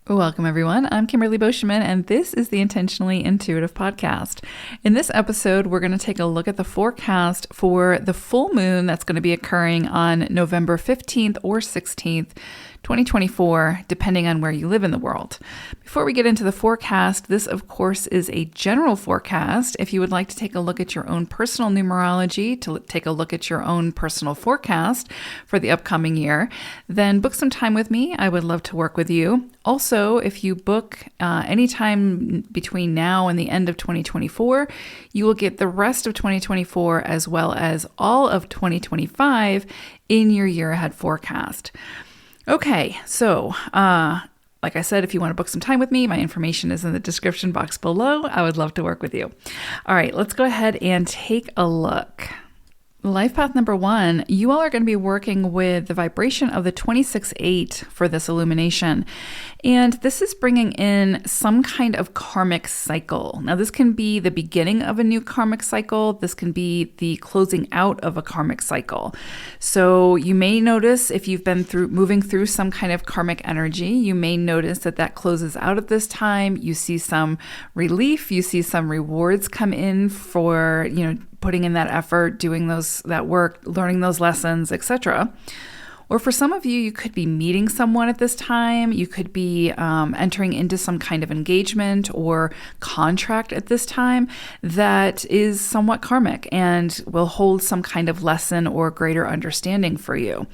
Welcome, everyone. I'm Kimberly Boschman, and this is the Intentionally Intuitive Podcast. In this episode, we're going to take a look at the forecast for the full moon that's going to be occurring on November 15th or 16th, 2024, depending on where you live in the world. Before we get into the forecast, this, of course, is a general forecast. If you would like to take a look at your own personal numerology, to take a look at your own personal forecast for the upcoming year, then book some time with me. I would love to work with you. Also, if you book anytime between now and the end of 2024, you will get the rest of 2024 as well as all of 2025 in your year ahead forecast. Okay, so like I said, if you want to book some time with me, my information is in the description box below. I would love to work with you. All right, let's go ahead and take a look. Life path number 1, you all are going to be working with the vibration of the 26-8 for this illumination. And this is bringing in some kind of karmic cycle. Now, this can be the beginning of a new karmic cycle. This can be the closing out of a karmic cycle. So you may notice if you've been moving through some kind of karmic energy, you may notice that closes out at this time. You see some relief. You see some rewards come in for, putting in that effort, doing that work, learning those lessons, etc. Or for some of you, you could be meeting someone at this time. You could be entering into some kind of engagement or contract at this time that is somewhat karmic and will hold some kind of lesson or greater understanding for you.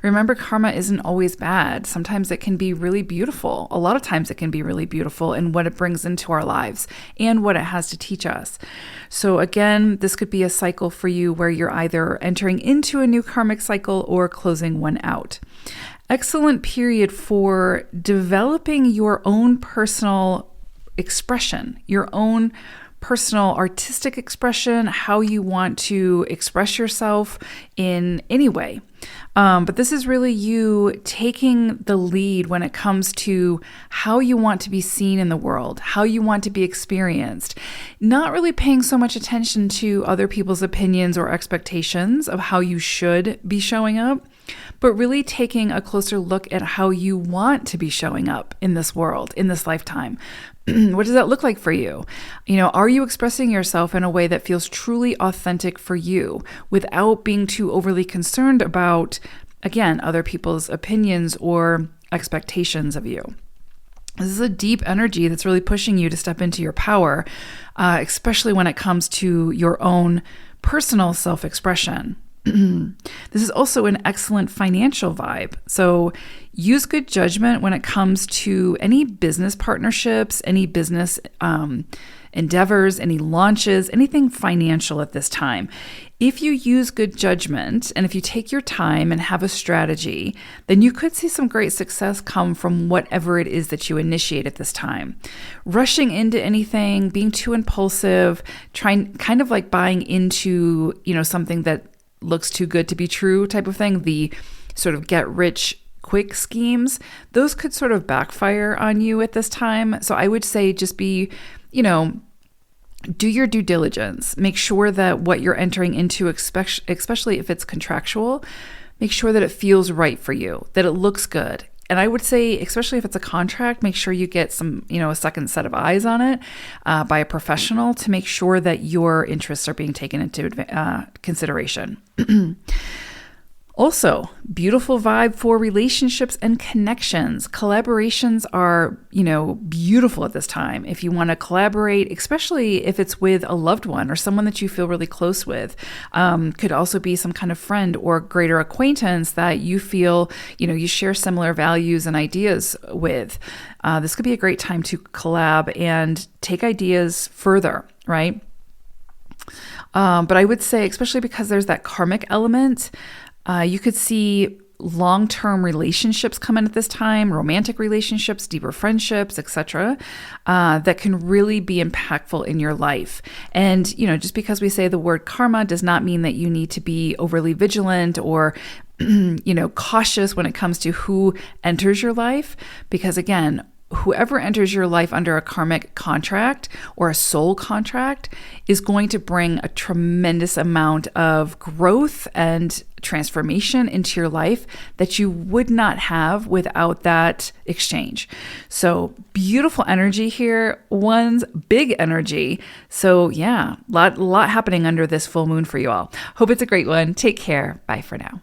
Remember, karma isn't always bad. Sometimes it can be really beautiful. A lot of times it can be really beautiful in what it brings into our lives and what it has to teach us. So again, this could be a cycle for you where you're either entering into a new karmic cycle or closing one out. Excellent period for developing your own personal expression, your own personal artistic expression, how you want to express yourself in any way. But this is really you taking the lead when it comes to how you want to be seen in the world, how you want to be experienced, not really paying so much attention to other people's opinions or expectations of how you should be showing up, but really taking a closer look at how you want to be showing up in this world, in this lifetime. What does that look like for you? Are you expressing yourself in a way that feels truly authentic for you without being too overly concerned about, again, other people's opinions or expectations of you? This is a deep energy that's really pushing you to step into your power, especially when it comes to your own personal self-expression. This is also an excellent financial vibe. So use good judgment when it comes to any business partnerships, any business endeavors, any launches, anything financial at this time. If you use good judgment and if you take your time and have a strategy, then you could see some great success come from whatever it is that you initiate at this time. Rushing into anything, being too impulsive, kind of like buying into, something that looks too good to be true type of thing, the sort of get rich quick schemes, those could sort of backfire on you at this time. So I would say just be, do your due diligence. Make sure that what you're entering into, especially if it's contractual, make sure that it feels right for you, that it looks good. And I would say, especially if it's a contract, make sure you get some, a second set of eyes on it by a professional to make sure that your interests are being taken into consideration. Also, beautiful vibe for relationships and connections. Collaborations are, beautiful at this time. If you want to collaborate, especially if it's with a loved one or someone that you feel really close with, could also be some kind of friend or greater acquaintance that you feel, you share similar values and ideas with. This could be a great time to collab and take ideas further, right? But I would say, especially because there's that karmic element, you could see long-term relationships come in at this time, romantic relationships, deeper friendships, etc., that can really be impactful in your life. And, just because we say the word karma does not mean that you need to be overly vigilant or, cautious when it comes to who enters your life. Because again, whoever enters your life under a karmic contract or a soul contract is going to bring a tremendous amount of growth and transformation into your life that you would not have without that exchange. So beautiful energy here. One's big energy. So yeah, lot happening under this full moon for you all. Hope it's a great one. Take care. Bye for now.